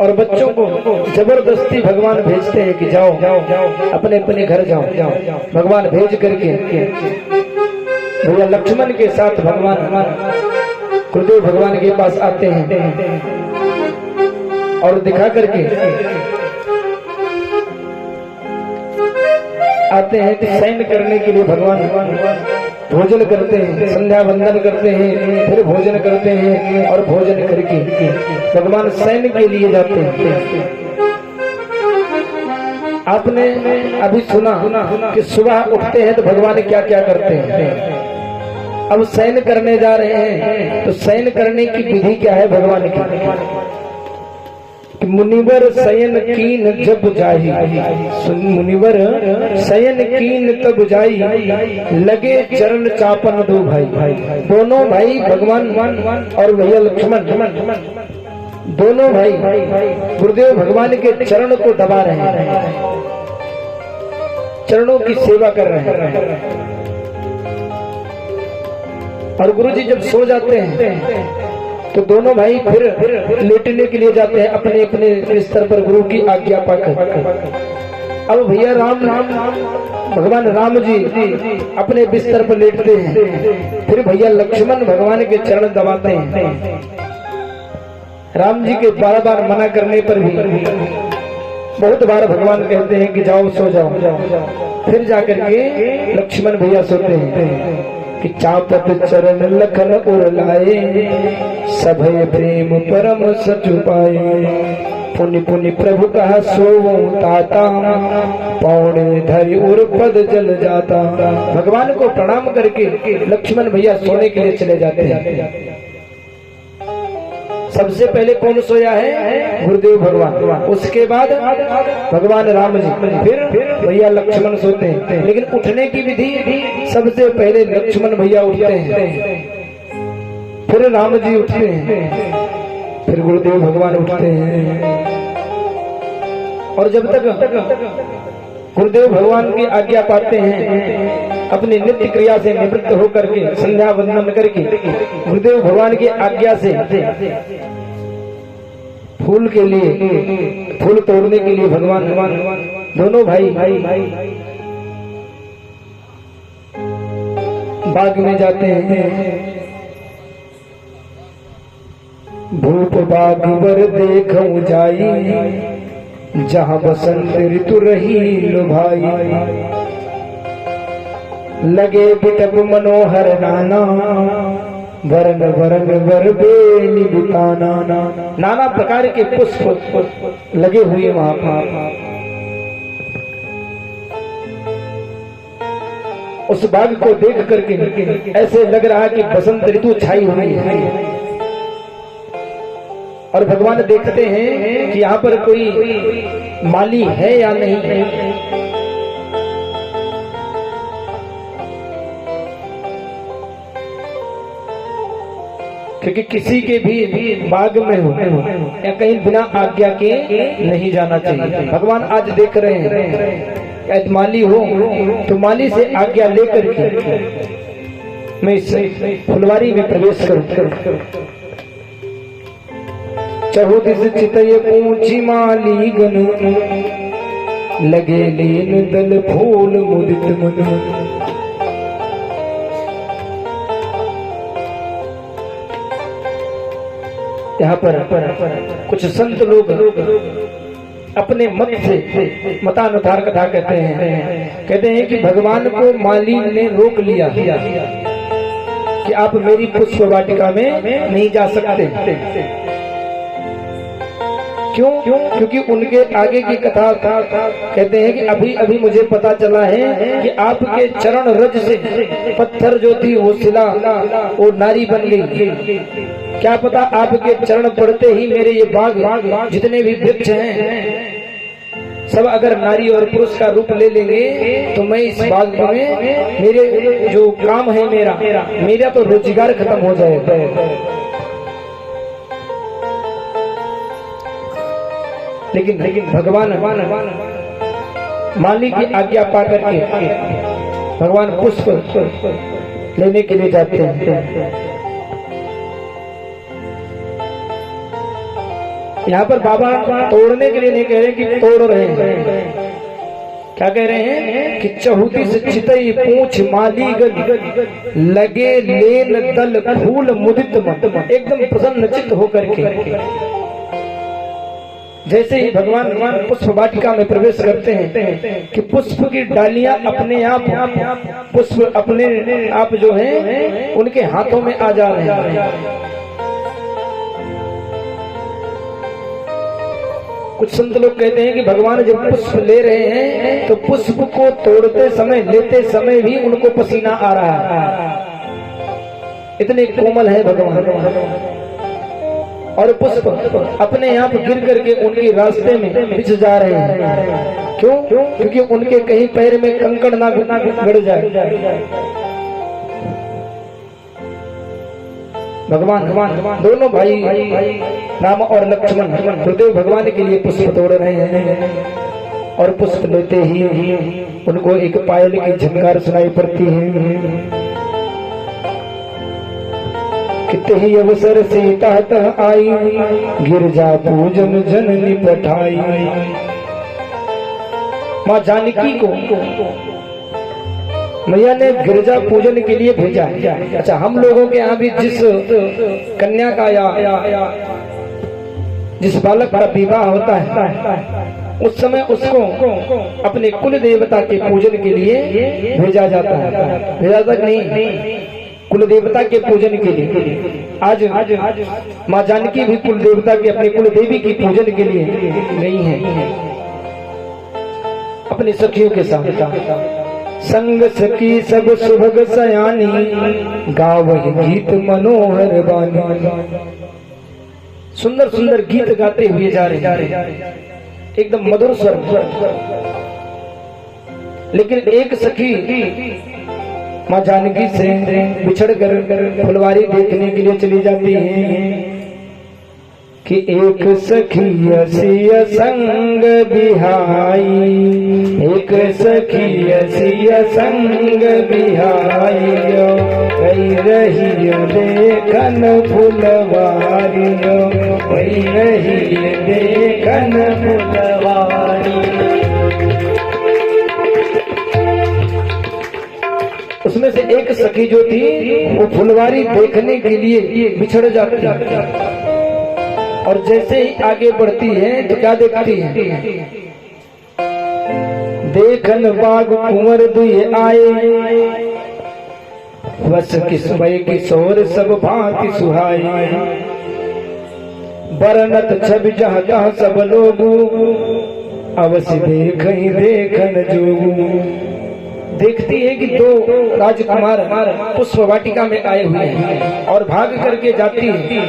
और बच्चों को जबरदस्ती भगवान भेजते हैं कि जाओ अपने अपने घर जाओ। भगवान भेज करके भैया लक्ष्मण के साथ भगवान गुरुदेव भगवान के पास आते हैं और दिखा करके आते हैं कि सैन्य करने के लिए भगवान भोजन करते हैं, संध्या वंदन करते हैं, फिर भोजन करते हैं और भोजन करके भगवान सैन्य के लिए जाते हैं। आपने अभी सुना कि सुबह उठते हैं तो भगवान क्या क्या करते हैं। अब सैन्य करने जा रहे हैं तो सैन्य करने की विधि क्या है भगवान की? मुनिवर शयन कीन जब जाई, मुनिवर शयन कीन तब जाई, लगे चरण चापन दो भाई। दोनों भाई भगवान और भैया लक्ष्मण दोनों भाई गुरुदेव भगवान के चरण को दबा रहे हैं, चरणों की सेवा कर रहे हैं। और गुरुजी जब सो जाते हैं तो दोनों भाई फिर लेटने के लिए जाते हैं अपने अपने बिस्तर पर गुरु की आज्ञा पाकर। अब भैया भगवान राम जी अपने बिस्तर पर लेटते हैं, फिर भैया लक्ष्मण भगवान के चरण दबाते हैं। राम जी के बार बार मना करने पर भी बहुत बार भगवान कहते हैं कि जाओ सो जाओ। फिर जाकर के लक्ष्मण भैया सोते हैं कि चापत चरण लखन उर लाए, सभय प्रेम परम सचु पाए। पुनि पुनि प्रभु कहा सोवो ताता, पौड़े धरि उर पद जल जाता। भगवान को प्रणाम करके लक्ष्मण भैया सोने के लिए चले जाते हैं। सबसे पहले कौन सोया है? गुरुदेव भगवान, उसके बाद भगवान राम जी, फिर भैया लक्ष्मण सोते हैं। लेकिन उठने की विधि सबसे पहले लक्ष्मण भैया उठते हैं, फिर राम जी उठते हैं, फिर गुरुदेव भगवान उठते हैं। और जब तक गुरुदेव भगवान की आज्ञा पाते हैं, अपनी नित्य क्रिया से निवृत्त होकर के संध्या वंदन करके गुरुदेव भगवान की आज्ञा से फूल के लिए, फूल तोड़ने के लिए भगवान दोनों भाई बाग में जाते हैं। भूप बाग वर देखऊं जाई, जहाँ बसंत ऋतु रही लुभाई। लगे बिटप मनोहर नाना, वरन वरन वर बेनी बुताना। नाना प्रकार के पुष्प लगे हुए वहां पर। उस बाग को देख करके ऐसे लग रहा कि बसंत ऋतु छाई हुई है। और भगवान देखते हैं कि यहाँ पर कोई माली है या नहीं है। क्योंकि किसी के भी बाग में हो या कहीं बिना आज्ञा के नहीं जाना चाहिए। भगवान आज देख रहे हैं कि माली हो तो माली से आज्ञा लेकर के मैं इस फुलवारी में प्रवेश करूं। चहुदिस चितय ऊंची माली गन, लगे लीन दल फूल मुदित मन। यहाँ पर कुछ संत लोग अपने मत से मतानुसार कथा कहते हैं कि भगवान को माली ने रोक लिया कि आप मेरी पुष्प वाटिका में नहीं जा सकते। क्यों? क्योंकि उनके आगे की कथा कहते हैं कि अभी अभी मुझे पता चला है कि आपके चरण रज से पत्थर जो थी वो शिला, वो नारी बन गई। क्या पता आपके चरण पड़ते ही मेरे ये बाग जितने भी वृक्ष हैं सब अगर नारी और पुरुष का रूप ले लेंगे तो मैं इस बाग में मेरे जो काम है मेरा तो रोजगार खत्म हो जाएगा। लेकिन भगवान माली की आज्ञा पाकर के भगवान पुष्प लेने के लिए जाते हैं। यहाँ पर बाबा तोड़ने के लिए नहीं कह रहे कि तोड़ रहे हैं, क्या कह रहे हैं कि चहुती से चितई पूछ माली गद लगे लेन दल फूल मुदित मन, एकदम प्रसन्न चित्त होकर के जैसे ही भगवान पुष्प वाटिका में प्रवेश करते हैं कि पुष्प की डालियां अपने आप पुष्प अपने आप जो है उनके हाथों में आ जा रहे हैं। कुछ संत लोग कहते हैं कि भगवान जब पुष्प ले रहे हैं तो पुष्प को तोड़ते समय लेते समय भी उनको पसीना आ रहा है, इतने कोमल है भगवान। और पुष्प अपने आप गिर करके उनके रास्ते में बिछ जा रहे हैं। क्यों? क्योंकि उनके कहीं पैर में कंकड़ ना गड़ जाए। भगवान दोनों भाई राम और लक्ष्मण गुरुदेव भगवान के लिए पुष्प तोड़ रहे हैं और पुष्प लेते ही उनको एक पायल की झंकार सुनाई पड़ती है। कितने ही अवसर सीता तह आई, गिरजा पूजन जननी पठाई। माँ जानकी को मैया ने गिरजा पूजन के लिए भेजा है। अच्छा, हम लोगों के यहाँ भी जिस कन्या का या जिस बालक का विवाह होता है उस समय उसको अपने कुल देवता के पूजन के लिए भेजा जाता है। भेजा तक नहीं, कुल देवता के पूजन के लिए। आज माँ जानकी भी कुल देवता के अपने कुल देवी की पूजन के लिए नहीं है, अपनी सखियों के साथ। संग सखी सब सुभग सयानी, गावहि गीत मनोहर बानी। सुंदर सुंदर गीत गाते हुए जा रहे, एकदम मधुर स्वर। लेकिन एक सखी माँ जानकी से बिछड़ कर फुलवारी देखने के लिए चली जाती है कि एक सखी सिया संग बिहाई, एक सखी सिया संग बिहाई, कई रही देखन फुलवारी, कई रही देखन फुलवारी। उसमें से एक सखी जो थी वो फुलवारी देखने के लिए बिछड़ जाती है और जैसे ही आगे बढ़ती है तो क्या देखती है? देखन बाग कुंवर दुए आए, वस किस्मय किशोर सब भांति सुहाई, बरनत छवि जहाँ जहाँ सब लोग, अवश्य देखई देखन जोगू। देखती है कि दो राजकुमार पुष्प वाटिका में आए हुए हैं और भाग करके जाती है,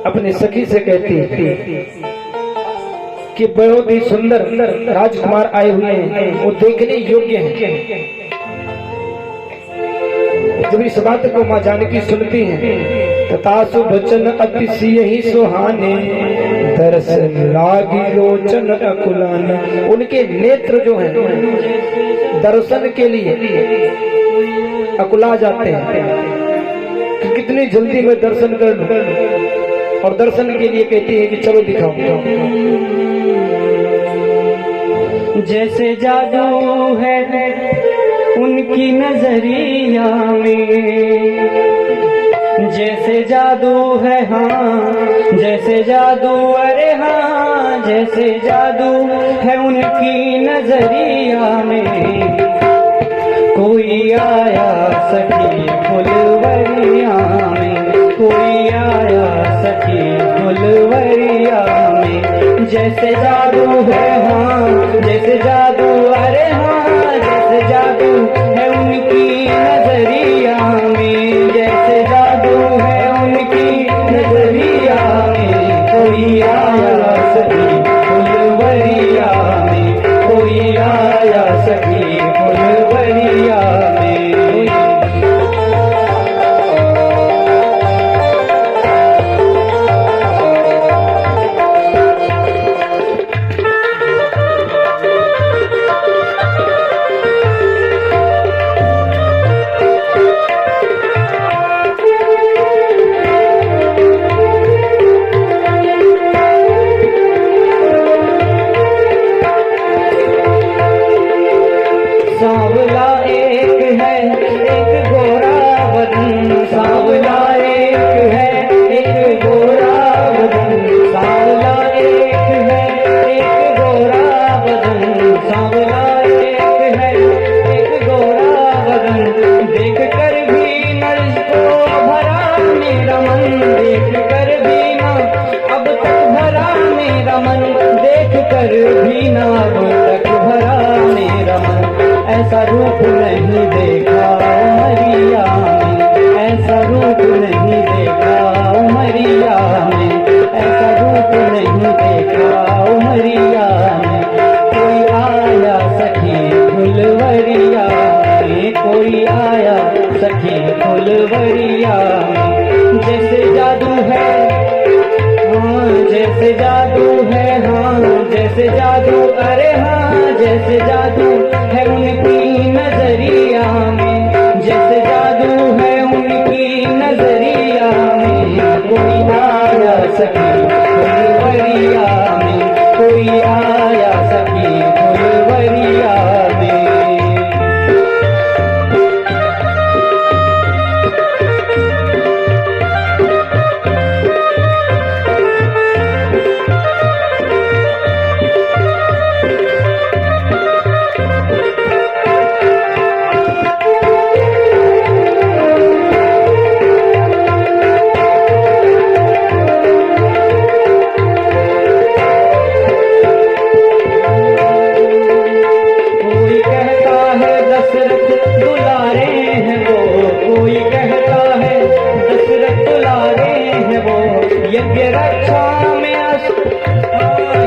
अपने सखी से कहती है कि बहुत ही सुंदर राजकुमार आए हुए हैं, वो देखने योग्य हैं। जब इस बात को माँ जानकी सुनती है तथासु वचन अतिशय ही सुहाने, दर्शन लागी लोचन अकुलाने। उनके नेत्र जो हैं दर्शन के लिए अकुला जाते हैं कि कितनी जल्दी मैं दर्शन कर लूं, और दर्शन के लिए कहती है कि चलो दिखाओ। जैसे जादू है उनकी नजरिया में, जैसे जादू है हाँ, जैसे जादू अरे हाँ, जैसे जादू है उनकी नजरिया में। कोई आया सखी फुलवरिया में, कोई आया सखी फुलवरिया में। जैसे जादू है हाँ, जैसे जादू अरे हाँ, जैसे जादू है उनकी नजरिया में, जैसे जादू है उनकी नजरिया में। कोई आया सखी फुलवरिया में, कोई आया सखी फुलवरिया में। देख कर भी ना अब तक भरा मेरा मन, देख कर भी ना अब तक भरा मेरा मन। ऐसा रूप नहीं देखा उमरिया में, ऐसा रूप नहीं देखा उमरिया में, ऐसा रूप नहीं देखा उमरिया में। कोई आया सखी फुलवरिया में, कोई आया सखी फुलवरिया में। जैसे जादू है हाँ, जैसे जादू है हाँ, जैसे जादू अरे हाँ, जैसे जादू है उनकी नजरिया में, जैसे जादू है उनकी नजरिया में। कोई आया सखी फुलवरिया में, कोई आया सखी फुलवरिया में।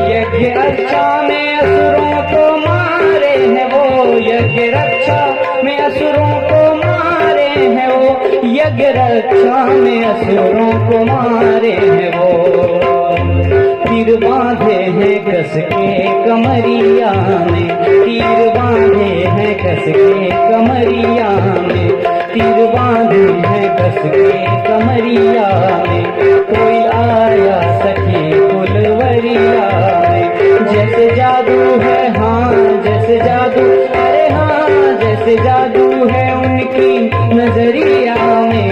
यज्ञ रक्षा में असुरों को मारे हैं वो, यज्ञ रक्षा में असुरों को मारे हैं वो, यज्ञ रक्षा में असुरों को मारे हैं वो। तीर बांधे हैं कस के कमरिया में, तीर बांधे हैं कस के कमरिया में, तीर बांधे हैं कस के कमरिया में। कोई आया सखी फुलवरिया में, जैसे जादू है हाँ, जैसे जादू अरे हाँ, जैसे जादू है उनकी नजरिया में।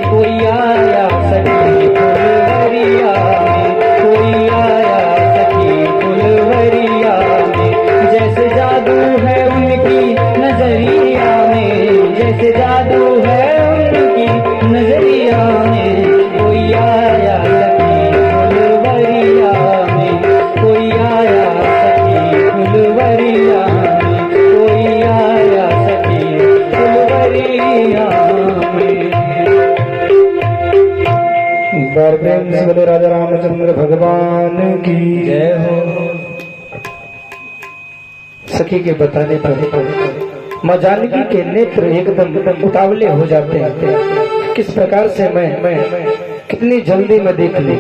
कोई आया सखी फुलवरिया में, कोई आया सखी फुलवरिया में। जैसे जादू है उनकी नजरिया में, जैसे जादू है उनकी नजरिया में। कोई आया सखी फुलवरिया में, कोई आया सखी फुलवरिया में, कोई आया सखी फुलवरिया में। बार प्रेम से बोले राजा रामचंद्र भगवान की जय हो। सखी के बताने पर माँ जानकी के नेत्र एकदम उतावले हो जाते हैं। किस प्रकार से मैं कितनी जल्दी में देख लूं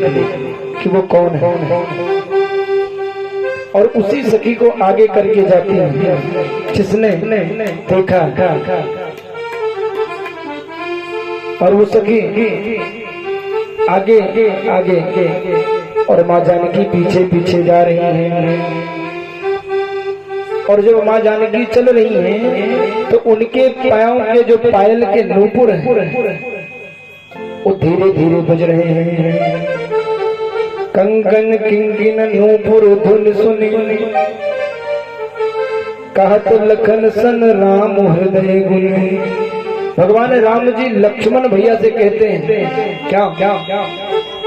कि वो कौन है, और उसी सखी को आगे करके जाती है जिसने देखा, और वो सखी आगे आगे और माँ जानकी पीछे पीछे जा रही है। और जब माँ जानकी चल रही हैं तो उनके पायों के जो पायल के नूपुर हैं वो धीरे धीरे बज रहे हैं। कंगन किंकिन नूपुर धुन सुनी, कहत लखन सन राम हृदय गुनी। भगवान राम जी लक्ष्मण भैया से कहते हैं क्या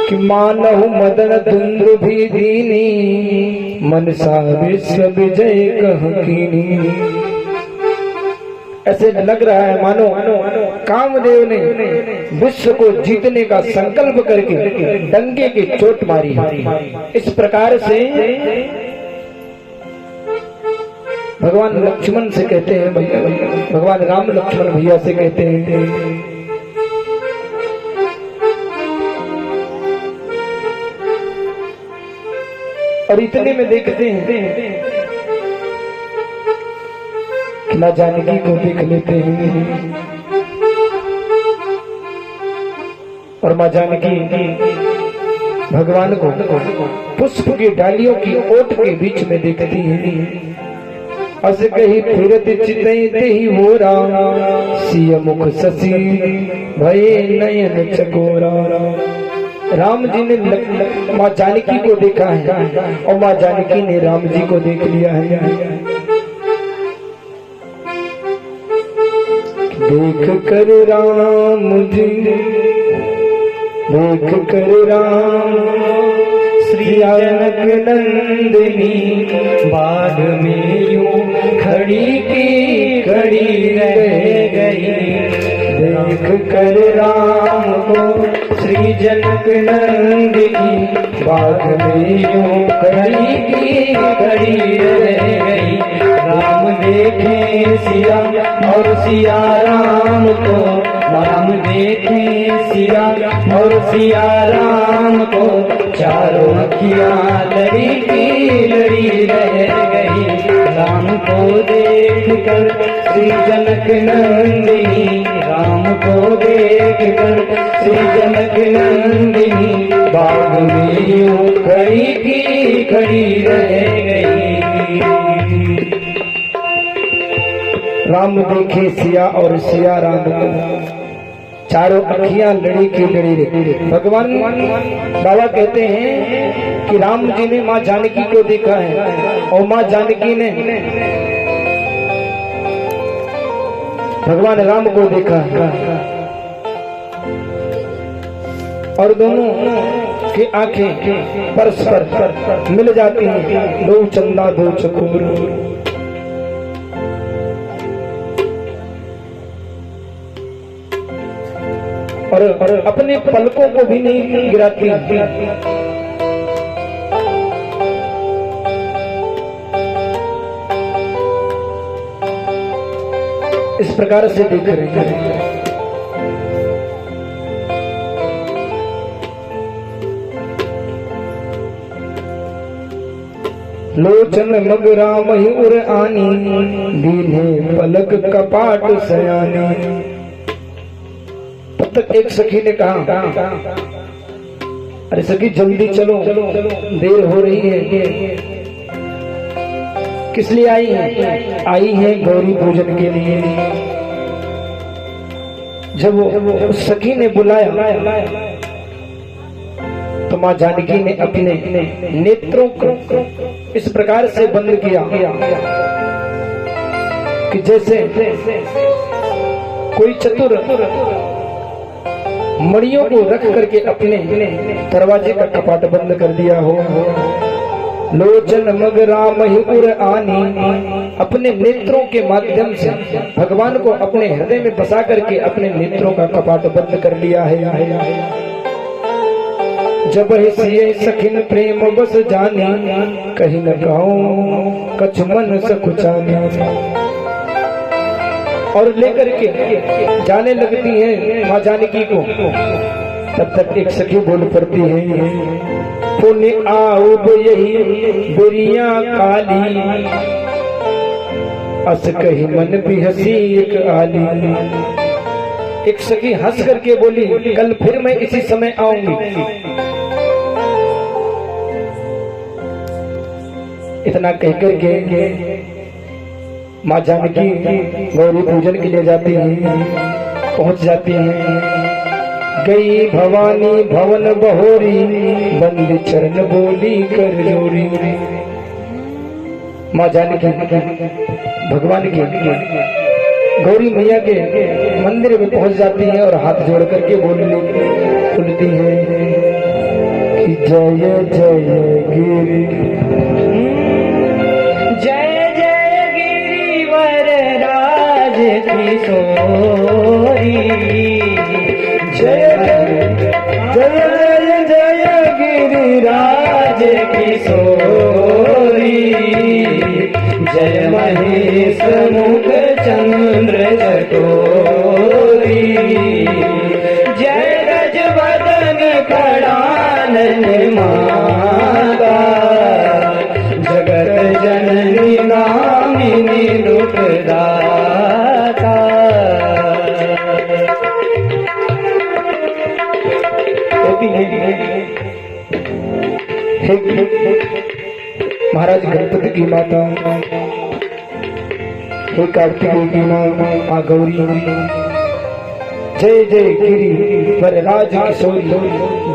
कि मानहु मदन धुंध भी दीनी, मनसा विश्व विजय कह कीनी। ऐसे लग रहा है मानो कामदेव ने विश्व को जीतने का संकल्प करके डंके की चोट मारी है। इस प्रकार से भगवान लक्ष्मण से कहते हैं भैया, भगवान राम लक्ष्मण भैया से कहते हैं और इतने में देखते हैं कि माँ जानकी को देख लेते हैं और माँ जानकी भगवान को पुष्प की डालियों की ओट के बीच में देखती है। अस कही फिरत चितैते ही वो राम, सिय मुख शशि भये नयन चकोरा। राम जी ने माँ जानकी को देखा है और माँ जानकी ने राम जी को देख लिया है। देख कर राम जी देख कर राम श्री जनक नंदिनी बाग में यूं खड़ी की खड़ी रह गई। देख कर राम को श्री जनक नंदिनी बाग में यूं खड़ी की खड़ी रह गई। राम देखे सिया और सिया राम को, राम देखे सिया और सिया राम को, चारों अखियां लड़ी की लड़ी रह गई। राम को देख कर श्री जनक नंदिनी, राम को देख कर श्री जनक नंदिनी बाग में यूं खड़ी की खड़ी रह गई। राम देखे सिया और सिया राम को, चारों अखियां लड़ी की लड़ी रही। भगवान बाबा कहते हैं कि राम जी ने माँ जानकी को देखा है और माँ जानकी ने भगवान राम को देखा है, और दोनों की आंखें परस्पर मिल जाती हैं। दो चंदा दो चकोर, और अपने पलकों को भी नहीं गिराती। इस प्रकार से देख रहे हैं। लोचन मग राम ही उर आनी, दीने पलक कपाट सयानी। तब तक एक सखी ने कहा, अरे सखी जल्दी चलो, देर हो रही है। किस लिए आई है? आई है गौरी पूजन के लिए। जब वो सखी ने बुलाया तो माँ जानकी ने अपने नेत्रों को इस प्रकार से बंद किया कि जैसे कोई चतुर मड़ियों को रख करके अपने दरवाजे का कपाट बंद कर दिया हो। लोचन मग राम ही उर आनी, अपने नेत्रों के माध्यम से भगवान को अपने हृदय में बसा करके अपने नेत्रों का कपाट बंद कर लिया है। जब सिए सखिन प्रेम बस जानी, कहीं न गाऊं कछ मन सकुचानी। और लेकर के जाने लगती है माँ जानकी को। तब तक एक सखी बोल पड़ती है, पुण्य आऊब यही बिरिया काली, अस कही मन भी हंसी एक आली। एक सखी हंस करके बोली, कल फिर मैं इसी समय आऊंगी। इतना कहकर के माँ जानकी गौरी पूजन के लिए जाती हैं, पहुंच जाती हैं। गई भवानी भवन बहोरी, बंद चरण बोली कर जोरी। माँ जानकी भगवान की गौरी मैया के मंदिर में पहुंच जाती है और हाथ जोड़ करके बोलती है कि जय जय गिरि, जय जय गिरिवर राज किशोरी। जय जय जय जय गिरिराज किशोरी। जय महेश मुख चंद्र चकोरी। जय गज बदन कड़ानन माता, जगत जननी नामिनी दुखदाता। महाराज गणपति की माता, हे कार्तिकेय की माँ गौरी, जय जय गिरि वरराज किशोरी,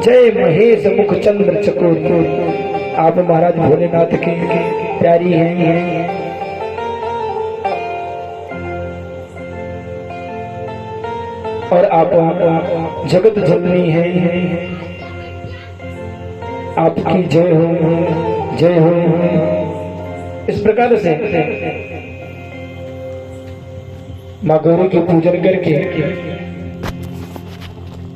जय महेश मुख चंद्र चकोरी। आप महाराज भोलेनाथ की प्यारी हैं। और आप जगत जननी है, आपकी जय हो, जय हो। इस प्रकार से माँ गौरी की पूजन करके